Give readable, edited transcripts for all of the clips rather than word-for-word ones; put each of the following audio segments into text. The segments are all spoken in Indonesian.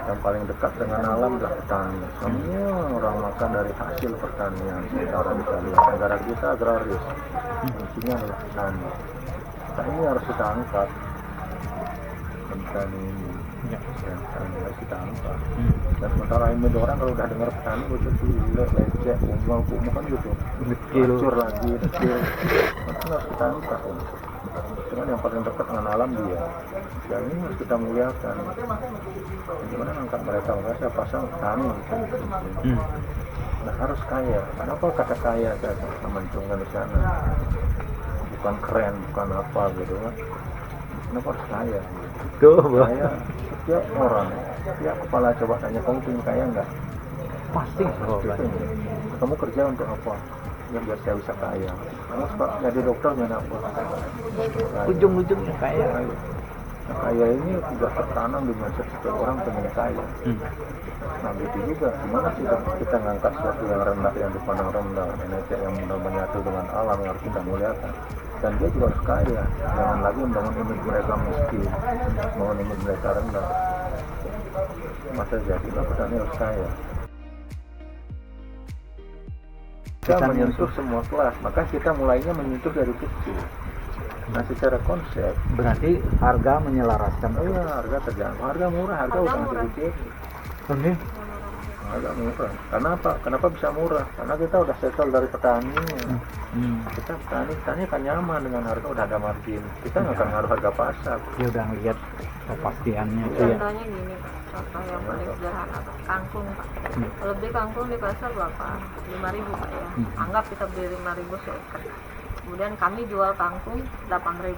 Yang paling dekat dengan alam adalah petani. Semua orang makan dari hasil pertanian. Secara kita lihat negara kita agraris, kuncinya adalah petani. Petani ini harus kita angkat. Petani ini, petani harus kita angkat. Dan sementara ini orang kalau udah dengar petani, itu gila, lecek, kumuh kan gitu. Hancur lagi, kecil. Itu harus kita angkat. Dengan yang paling dekat dengan alam dia. Dan ini harus kita muliakan. Bagaimana angkat mereka? Saya pasang petani. Nah, harus kaya. Kenapa kata kaya saya mencuangkan di sana? Bukan keren, bukan apa gitu kan? Kenapa harus kaya? Kaya setiap orang, setiap kepala coba tanya, kamu ingin kaya enggak? Pasti. Kamu kerja untuk apa? Ya biar saya bisa kaya. Kamu suka jadi dokter jadi apa? Ujung-ujungnya kaya. Nah, kaya ini sudah tertanam di mindset setiap orang pengen kaya. Nah begitu juga, gimana sih kita ngangkat sesuatu yang rendah, yang dipandang rendah, Indonesia yang mudah menyatu dengan alam yang harus kita muliakan. Dan dia juga harus kaya, jangan lagi membangun image mereka miskin, membangun image mereka rendah. Masa jadilah petani harus kaya. Kita menyentuh semua kelas, maka kita mulainya menyentuh dari kecil. Nah secara konsep Berarti harga menyelaraskan. iya, harga terjangkau, harga murah, harga udah sedikit. Oke. Harga murah. Kenapa bisa murah? Karena kita udah settle dari petani. Kita petani kan nyaman dengan harga, udah ada margin. Kita nggak akan ngaruh harga pasar. Dia udah ngeliat kepastiannya itu ya. Contohnya gini Pak, contoh yang paling sederhana Pak, kangkung Pak. Kalau beli kangkung di pasar berapa? 5.000 Pak ya. Anggap kita beli 5.000 seekor. Kemudian kami jual kangkung 8.000.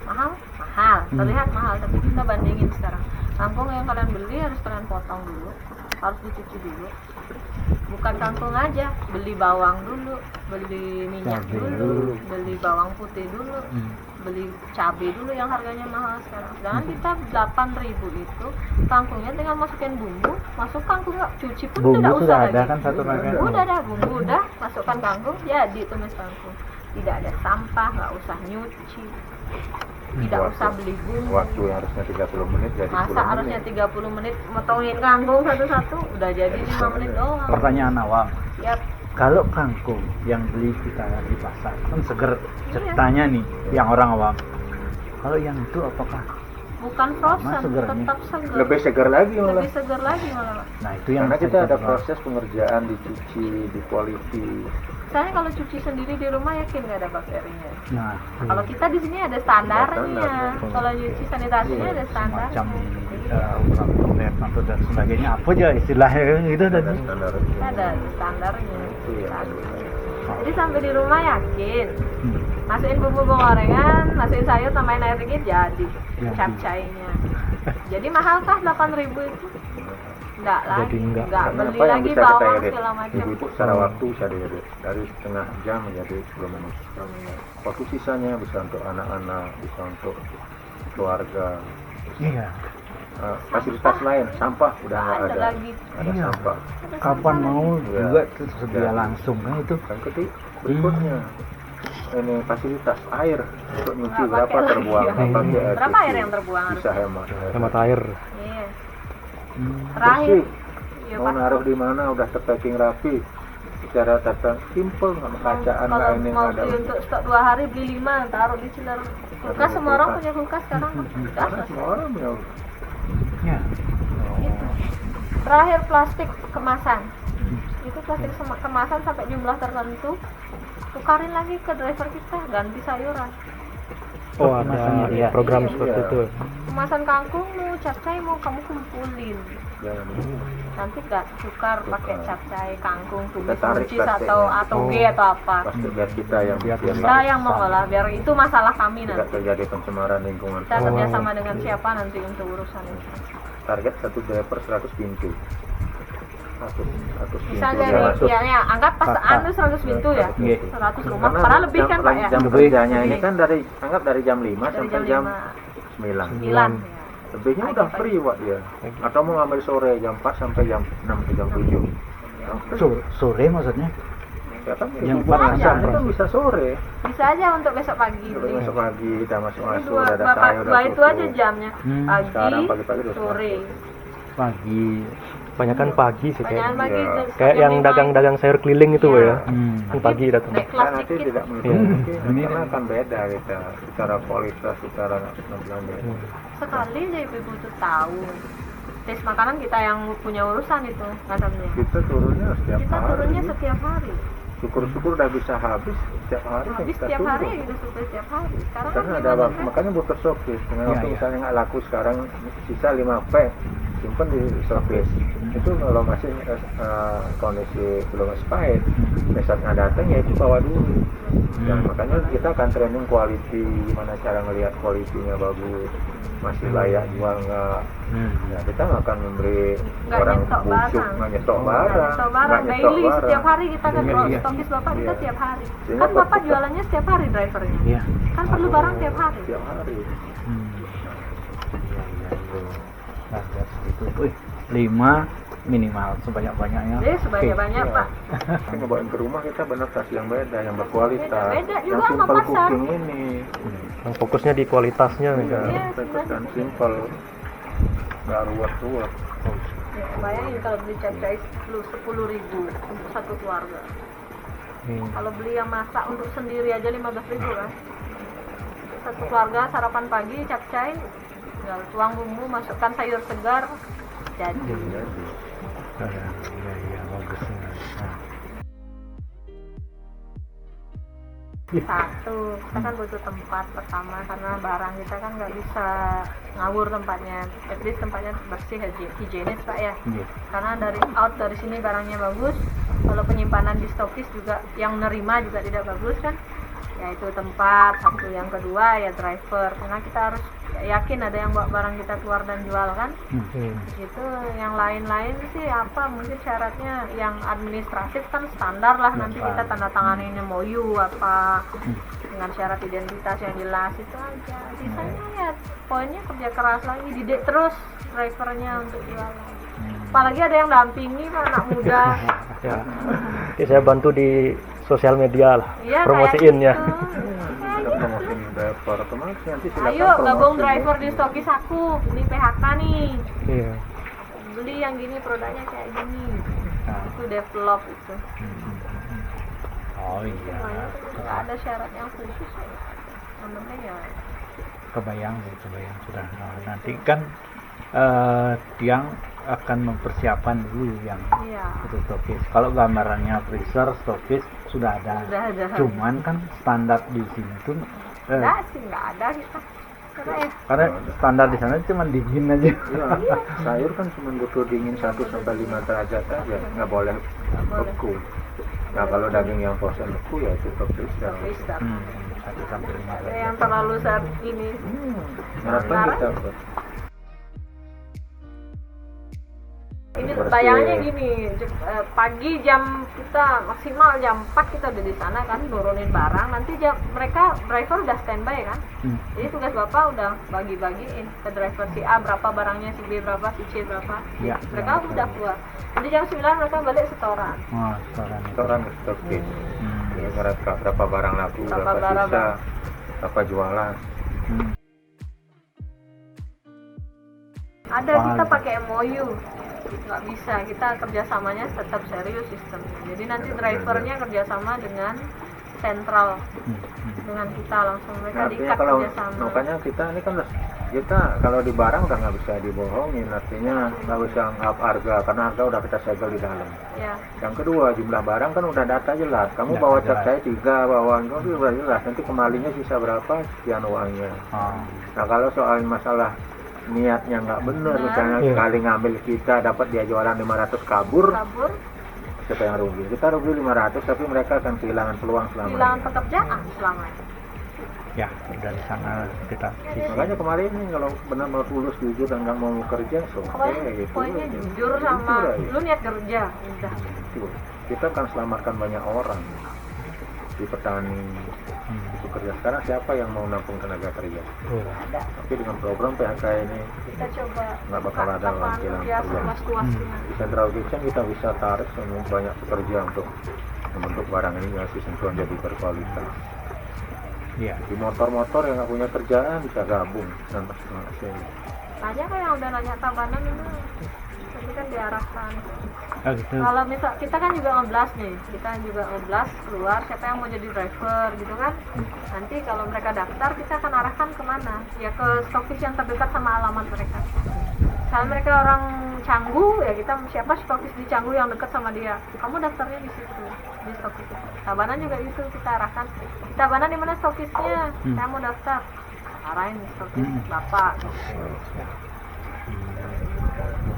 Mahal? Mahal. Terlihat mahal, tapi kita bandingin sekarang. Kangkung yang kalian beli harus kalian potong dulu, harus dicuci dulu. Bukan kangkung aja, beli bawang dulu, beli minyak dulu, beli bawang putih dulu, beli cabai dulu yang harganya mahal sekarang. Sedangkan kita 8.000 itu kangkungnya tinggal masukin bumbu, masuk kangkung nggak cuci pun Bumbu tidak sudah usah ada lagi. kan satu rangkaian. Udah ada bumbu, udah masukkan kangkung, jadi tumis kangkung. Tidak ada sampah, nggak usah nyuci, tidak usah beli bumbu. Waktu yang harusnya 30 menit jadi 10 Masa menit. harusnya 30 menit motongin kangkung satu-satu, udah jadi 5 menit doang. Pertanyaan awam. Yap. Kalau kangkung yang beli kita di pasar kan seger ceritanya nih, yang orang awam. Kalau yang itu apakah? Bukan frozen, segernya. tetap seger. Lebih segar lagi malah. Lebih seger lagi malah. Nah itu yang Karena kita saya ada coba. proses pengerjaan, dicuci, di quality. Saya kalau cuci sendiri di rumah yakin nggak ada bakterinya. Nah, Kalau kita di sini ada standarnya. Standar. Kalau nyuci sanitasinya ada standar. macam atau dan sebagainya apa aja istilahnya gitu Ada tadi. standar. Ada standarnya. Iya. Jadi sampai di rumah yakin. Masukin bumbu gorengan, masukin sayur, tambahin air dikit jadi capcaynya. Jadi mahal kah 8.000 itu? Enggak lah. Jadi enggak. Enggak Karena beli apa yang lagi bisa kita bawang edit? segala macam. Ibu-ibu secara waktu bisa diedit dari setengah jam menjadi 10 menit. Waktu sisanya bisa untuk anak-anak, bisa untuk keluarga. Iya. Fasilitas lain, sampah udah nggak Ada ada. lagi. Ada Iya. sampah. Kapan mau Iya. juga tersedia langsung kan itu. Dan berikutnya ini fasilitas air untuk nyuci Nggak berapa pakai terbuang, lagi. nggak pakai air Berapa cuci. air yang terbuang Bisa harusnya? hemat. air. Iya. Terakhir. Bersih. Iya, Mau Pak. naruh di mana udah terpacking rapi. Secara tata simple, nggak ada kacaan, nggak Kalau ini mau nggak ada. beli untuk stok 2 hari beli 5, taruh di chiller. Kulkas semua orang punya kulkas sekarang. Karena semua orang punya. Ya. Gitu. Terakhir plastik kemasan. Itu plastik kemasan sampai jumlah tertentu. Tukarin lagi ke driver kita, ganti sayuran. Oh, ada Iya. program Iya. seperti itu. Kemasan kangkung mau capcay mau kamu kumpulin. Jangan Nanti gak tukar pakai capcay kangkung tumis tarik buncis plastiknya. atau G atau apa. plastik biar kita yang bikin Kita yang mengolah biar itu masalah kami tidak nanti. terjadi pencemaran lingkungan. Kita kerjasama dengan siapa nanti untuk urusan itu. Target satu driver 100 pintu. 100 pintu. Misalnya dia nih, masuk. ya anggap pas anu 100 pintu ya. Iya. 100 rumah, Karena padahal lebih kan Pak ya. jam Lebih. kerjanya ini kan anggap dari jam 5 Dari sampai jam jam 9. 9. Lebihnya udah free Pak dia. Atau mau ngambil sore jam 4 sampai jam 6 atau jam 7. Sore maksudnya? Ya kan Yang buat empat asar jam. kan bisa sore. Bisa aja untuk besok pagi. Udah masuk pagi, udah masuk Ini udah ada Bapak, sayur, udah itu susu. aja jamnya. Hmm. Pagi, Sekarang pagi-pagi udah sore. pagi. Kebanyakan pagi sih Banyakan kayak. pagi Iya. Kayak yang lima. dagang-dagang sayur keliling itu Iya. ya. Hmm. Yang pagi datang. Naik Nah, kelas nanti dikit. tidak Iya. mungkin Ini karena akan beda kita secara kualitas, secara penampilannya. Sekali aja ibu tuh tahu tes makanan kita yang punya urusan itu katanya. Kita turunnya setiap Kita hari. turunnya setiap hari. Syukur-syukur udah bisa habis setiap hari kan Habis kita setiap turun. hari ya kita survei setiap hari. Sekarang Karena kan ada gimana, waktu, kan? makanya butuh showcase. Dengan Iya, waktu iya. misalnya nggak laku sekarang sisa 5P, simpen di showcase. Itu kalau masih kondisi belum expired, besoknya datang ya itu bawa dulu. Dan makanya kita akan training quality, gimana cara ngelihat quality-nya bagus, masih layak jual nggak. Ya, kita nggak akan memberi Nggak orang nyetok busuk, barang. nggak nyetok Nggak barang, nyetok barang nggak nyetok daily barang. setiap hari kita kan Iya, kalau iya. stokis bapak kita Iya. tiap hari. Sehingga Kan bapak tetap- jualannya setiap hari drivernya. Iya. Kan perlu barang tiap hari. Setiap hari. Hmm. Iya, iya, itu. Harga segitu. Wih, 5 minimal sebanyak-banyaknya. Jadi sebanyak-banyak Iya. pak. Kita ngebawain ke rumah kita benar kasih yang beda, yang berkualitas. Beda juga yang sama simple pasar. cooking ini. Yang fokusnya di kualitasnya nih kan. Iya, Fokus dan simple. Nggak ruwet-ruwet. Ya, bayangin kalau beli capcay 10.000 untuk satu keluarga. Kalau beli yang masak untuk sendiri aja 15.000 kan. Satu keluarga sarapan pagi capcay, tinggal tuang bumbu, masukkan sayur segar, jadi. Iya, iya, bagus. Nah. Satu, kita kan butuh tempat pertama karena barang kita kan nggak bisa ngawur tempatnya. At least tempatnya bersih, higienis pak ya. Iya. Karena dari sini barangnya bagus, kalau penyimpanan di stokis juga yang nerima juga tidak bagus kan. Ya itu tempat. Satu, yang kedua ya driver, karena kita harus yakin ada yang bawa barang kita keluar dan jual kan. Gitu. Yang lain-lain sih apa mungkin syaratnya yang administratif kan standar lah, nanti kita tanda tanganin MOU apa dengan syarat identitas yang jelas itu aja. Sisanya ya poinnya kerja keras lagi, didik terus drivernya untuk jualan. Apalagi ada yang dampingi kan, anak muda. Ya. Oke, saya bantu di sosial media lah, Iya, promosiin ya. kayak gitu. Kita promosiin driver otomatis nanti silakan Ayo gabung promosi. driver di stokis aku, ini PHK nih, Iya. beli yang gini produknya kayak gini, Nah. itu develop itu. Oh iya. Semuanya nggak ada syarat yang khusus, yang penting ya Kebayang sudah. Nah, nanti kan Tiang akan mempersiapkan dulu yang iya. itu stokis. Kalau gambarannya freezer stokis sudah ada. Sudah ada. Cuman kan standar di sini tuh Enggak sih, nggak ada kita. Karena ya karena standar di sana cuma dingin aja. Iya, sayur kan cuma butuh dingin 1-5 derajat aja, nggak boleh beku. Nah kalau daging yang frozen beku ya itu top freezer. freezer. 1-5 Ada yang terlalu saat ini. Harapan kita Ini Bersih. bayangannya gini, pagi jam kita maksimal jam 4 kita udah di sana kan, nurunin barang. Nanti mereka driver udah standby kan. Jadi tugas bapak udah bagi-bagiin ke driver si A berapa barangnya, si B berapa, si C berapa. Ya, Mereka udah keluar. Jadi jam 9 mereka balik setoran. Oh, setoran itu. orang stokis. Ya, mereka berapa barang laku, Berapa berapa barang. sisa, berapa jualan. Ada Wah, kita gitu. pakai MOU, nggak bisa, kita kerjasamanya tetap serius sistemnya. Jadi nanti drivernya kerjasama dengan sentral, dengan kita langsung, mereka Nah, artinya diikat kalau kerjasama. makanya kita ini kan kita kalau di barang udah nggak bisa dibohongin, artinya nggak bisa anggap harga karena harga udah kita segel di dalam. Ya, Yang kedua jumlah barang kan udah data jelas. Kamu Ya, bawa jelas. cat saya 3, bawa itu udah jelas. Nanti kembalinya sisa berapa, sekian uangnya. Oh. Nah kalau soal masalah niatnya nggak bener, Benar. misalnya Iya. sekali ngambil kita dapat dia jualan 500 kabur, kabur, siapa yang rugi? Kita rugi 500 tapi mereka akan kehilangan peluang kehilangan selamanya. pekerjaan selamanya. Ya, dari sana kita Makanya kemarin nih kalau benar mau tulus jujur dan nggak mau kerja, so, Pokoknya gitu. poinnya jujur sama aja. lu niat kerja, udah. Gitu. Kita akan selamatkan banyak orang di petani, di pekerja. Sekarang siapa yang mau nampung tenaga kerja? Ada. Tapi dengan program PHK ini Kita coba nggak bakal ada lapangan kehilangan kerja pekerjaan. seluas-luasnya. Di Central Kitchen kita bisa tarik semua banyak pekerja untuk membentuk barang ini ngasih sentuhan jadi berkualitas. ya. Di motor-motor yang nggak punya kerjaan bisa gabung dan pasti ngasih. Banyak kan yang udah nanya tabanan itu tapi kan diarahkan. Oh, gitu. Kalau misal kita kan juga ngeblas nih, kita juga ngeblas keluar siapa yang mau jadi driver gitu kan. Nanti kalau mereka daftar kita akan arahkan kemana? Ya ke stokis yang terdekat sama alamat mereka. Kalau mereka orang Canggu, ya kita siapa stokis di Canggu yang dekat sama dia, kamu daftarnya di situ, di stokis itu. Tabanan juga itu kita arahkan. Tabanan di mana stokisnya? Saya mau daftar, arahin di stokis bapak.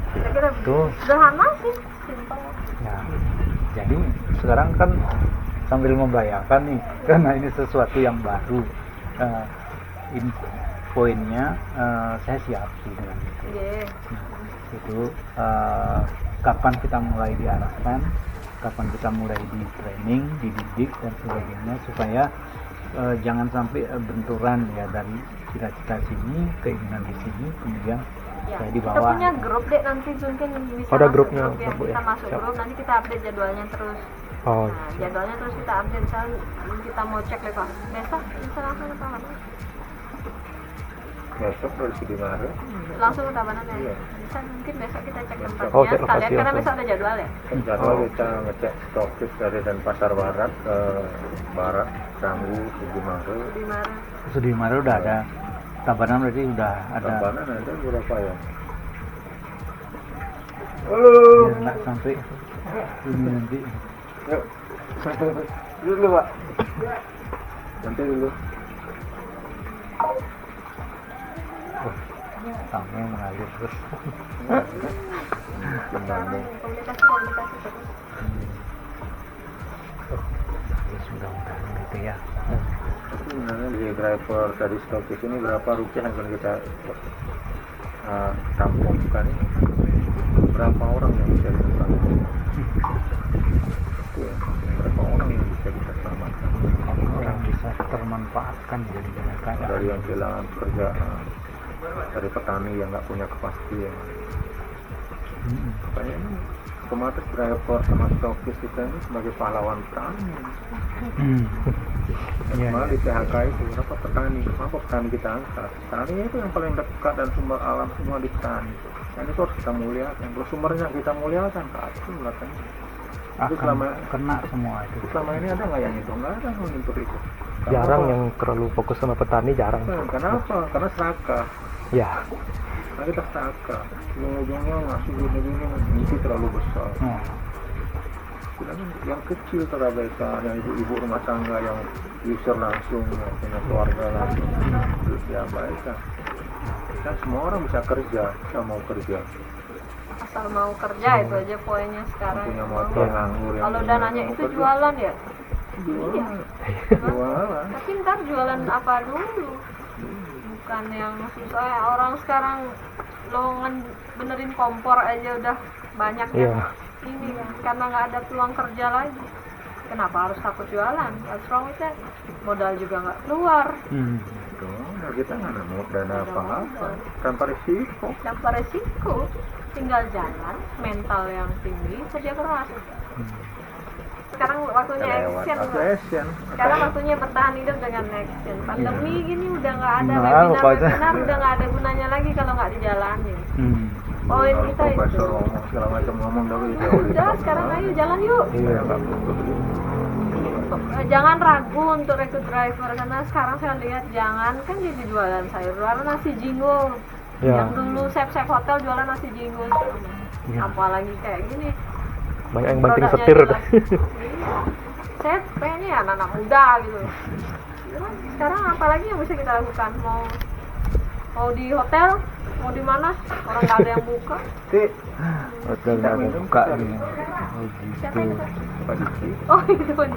Kira-kira Tuh. sederhana sih, simpel. Ya, jadi sekarang kan sambil membayangkan nih, karena ini sesuatu yang baru, poinnya saya siap sih dengan itu. Iya. Nah, itu kapan kita mulai diarahkan, kapan kita mulai di training, dididik dan sebagainya supaya jangan sampai benturan ya dari cita-cita sini, keinginan di sini, kemudian Ya, saya di kita bawah. punya grup deh nanti mungkin bisa Ada masuk grupnya, grup ya. Bu, ya. Kita masuk Siap. grup nanti kita update jadwalnya terus. Oh, Nah, jadwalnya terus kita update misalnya kita mau cek level besok bisa langsung ke Tabanan. Besok dari Sidomare. Langsung ke Tabanan ya. Iya. Bisa mungkin besok kita cek tempatnya Oh, cek sekalian lokasi karena langsung. besok ada jadwal ya. Kan jadwal kita ngecek stokis dari Denpasar Barat ke Barat, Canggu, Sidomare. Di mana? Sudirman udah ada, Tabanan berarti udah ada. Tabanan ada berapa ya? Biar nggak sampai ini nanti. Yuk. Dulu Pak. Nanti dulu. Sampai mengalir terus. Menyambung. Komunikasi terus. Ya mudah-mudahan gitu ya. Tapi sebenarnya di driver dari stokis ini berapa rupiah yang akan kita tampungkan ini? Berapa orang yang bisa ditekan? Itu ya, berapa orang yang bisa kita selamatkan? Orang bisa termanfaatkan jadi mereka ya. Dari yang kehilangan pekerjaan, dari petani yang nggak punya kepastian. Makanya ini otomatis driver sama stokis kita ini sebagai pahlawan petani. Iya. Malah di PHK itu kenapa petani? Kenapa petani kita angkat? Petani itu yang paling dekat dan sumber alam semua di petani. Dan itu harus kita muliakan. Kalau sumbernya kita muliakan, kacau katanya. Itu Akan kena semua itu. selama ini ada nggak yang itu? Nggak ada yang untuk itu. Kenapa? jarang yang terlalu fokus sama petani, jarang. Kenapa? Karena serakah. Ya, Nah, kita serakah. Ujung-ujungnya ngasih gini-gini, mimpi terlalu besar. Oh, Sedangkan yang kecil terabaikan, yang ibu-ibu rumah tangga yang user langsung, yang punya keluarga langsung, terus diabaikan. Kan semua orang bisa kerja, kita mau kerja. Asal mau kerja itu aja poinnya Yang sekarang. punya motor nganggur. yang Kalau punya dananya mau itu kerja. jualan ya. Jualan. Jualan. Tapi ntar jualan apa dulu? Bukan yang soalnya orang sekarang lowongan benerin kompor aja udah banyak iya. ya. Ini kan karena nggak ada peluang kerja lagi. Kenapa harus takut jualan? What's wrong with that? Modal juga nggak keluar. Nah, kita nggak nemu dana apa-apa tanpa risiko. Tanpa resiko, tinggal jalan, mental yang tinggi, kerja keras. Sekarang waktunya Lewat action. atau Pak. action. Sekarang waktunya bertahan hidup dengan action. Pandemi gini udah nggak ada Nah, webinar-webinar, pokoknya. udah nggak ada gunanya lagi kalau nggak dijalani. Hmm. Poin Kalau kita itu. profesor ngomong segala macam ngomong dari Udah, sekarang ayo jalan yuk. Iya, nggak butuh. Jangan ragu untuk rekrut driver karena sekarang saya lihat jangan kan jadi jualan sayur, jualan nasi jingo. Ya. Yang dulu chef hotel jualan nasi jingo. Ya. Apalagi kayak gini. Banyak yang banting Produknya setir. jelas. Saya pengennya ya anak-anak muda gitu. Sekarang apalagi yang bisa kita lakukan? Mau di hotel, mau di mana? Orang nggak ada yang buka. Hotel nggak ada buka nih. Oh Siapa gitu. itu? Pak Diki. Oh itu pun.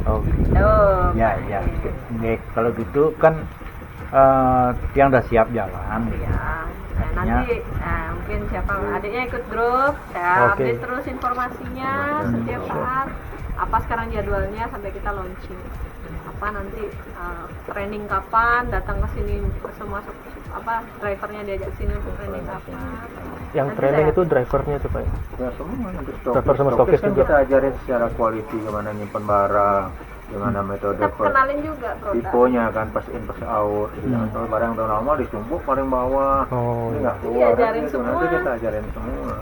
Oh gitu. Oh, Ya ya. Oke, kalau gitu kan yang udah siap jalan. ya. Nah, nanti mungkin siapa adiknya ikut grup, saya Oke. update terus informasinya setiap saat. Apa sekarang jadwalnya sampai kita launching. Apa nanti training kapan, datang ke sini semua drivernya diajak sini untuk training kapan. Yang Nanti training saya- itu drivernya tuh Pak ya? Ya semua untuk Driver sama stokis stokis kan juga. kita ajarin secara quality gimana nyimpen barang, Gimana metode Kita kenalin juga produk. tiponya kan, pas in pas out gitu. Kalau barang tahun lama ditumpuk paling bawah, Oh, ini nggak keluar. Iya, ajarin Itu nanti semua. kita ajarin semua.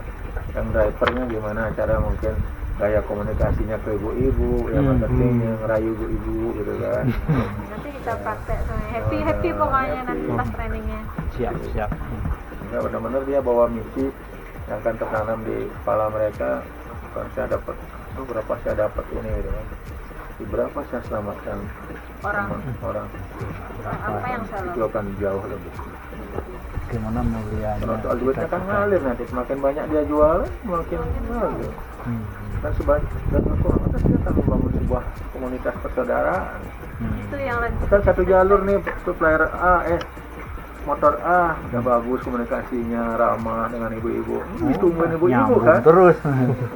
Yang drivernya gimana cara mungkin gaya komunikasinya ke ibu-ibu, yang marketingnya ngerayu ibu-ibu gitu kan. Nanti kita praktek semuanya. Happy pokoknya nanti pas trainingnya. Siap. Sehingga benar-benar dia bawa misi yang akan tertanam di kepala mereka. Bukan saya dapat, berapa saya dapat ini gitu kan. Di berapa saya selamatkan Orang orang. apa yang salah? Itu akan jauh lebih. Gimana mulianya Kalau soal duitnya kan ngalir nanti, semakin banyak dia jual, semakin ngalir. Kan sebanyak dan otomatis dia akan membangun sebuah komunitas persaudaraan. Itu yang lanjut. Kan satu jalur nih, supplier motor A udah bagus komunikasinya, ramah dengan ibu-ibu. Ditungguin ibu-ibu nyambung kan. terus.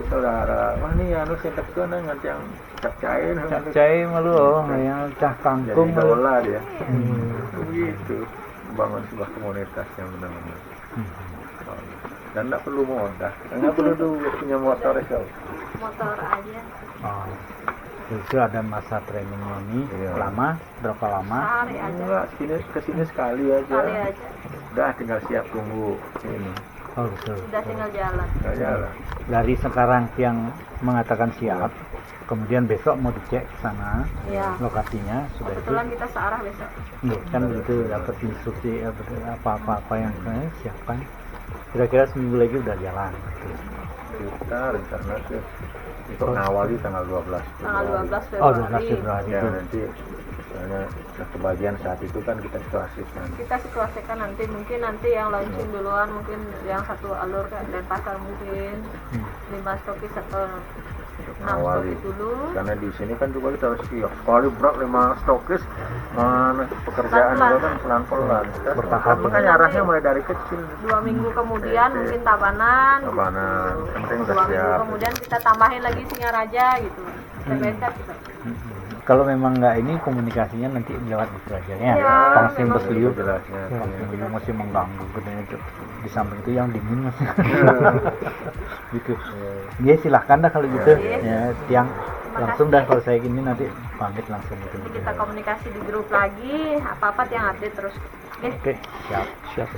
Saudara, wah nih anu sing tekun nanti yang capcain. Cai malu yang cah Jadi kangkung malu. idola dia. Begitu. Membangun sebuah komunitas yang benar-benar. Dan nggak perlu modal, nggak perlu duit, punya motor ya. Motor aja. Oh. Itu ada masa trainingnya ini Iya. lama, berapa lama? Sehari aja. Enggak, kesini sekali aja. Sekali aja. Udah tinggal siap tunggu ini. Oh betul. Udah tinggal jalan. Nggak jalan. Dari sekarang yang mengatakan siap, kemudian besok mau dicek ke sana Iya. lokasinya sudah itu. Kebetulan kita searah besok. Kan begitu dapat instruksi apa yang saya siapkan. Kira-kira seminggu lagi udah jalan. Kita rencana sih untuk ngawali tanggal 12 Tanggal 12 Oh, Februari. 12 Februari. Ya nanti misalnya kebagian saat itu kan kita situasikan. Kita situasikan nanti, mungkin nanti yang launching duluan, mungkin yang satu alur ke Denpasar mungkin 5 stokis atau 6 Ngawali. stokis dulu. Karena di sini kan juga kita harus siap. Sekali berat 5 stokis, mana pekerjaan Pelan-pelan. juga kan pelan-pelan. Kita Bertahap. makanya arahnya mulai dari kecil. 2 minggu kemudian mungkin Tabanan. Mana penting udah 2 minggu siap. kemudian kita tambahin lagi Singaraja gitu. Step-by-step gitu. Kalau memang nggak ini komunikasinya nanti lewat itu aja ya. Iya, Langsung memang berseliu. Jelasnya. Yang masih mengganggu katanya itu. Di samping itu yang dingin mas. Gitu. Ya silahkan dah kalau gitu. Iya. Ya tiang langsung dah kalau saya gini nanti pamit langsung gitu. Nanti kita komunikasi di grup lagi, apa-apa yang update terus. Oke. Oke, siap.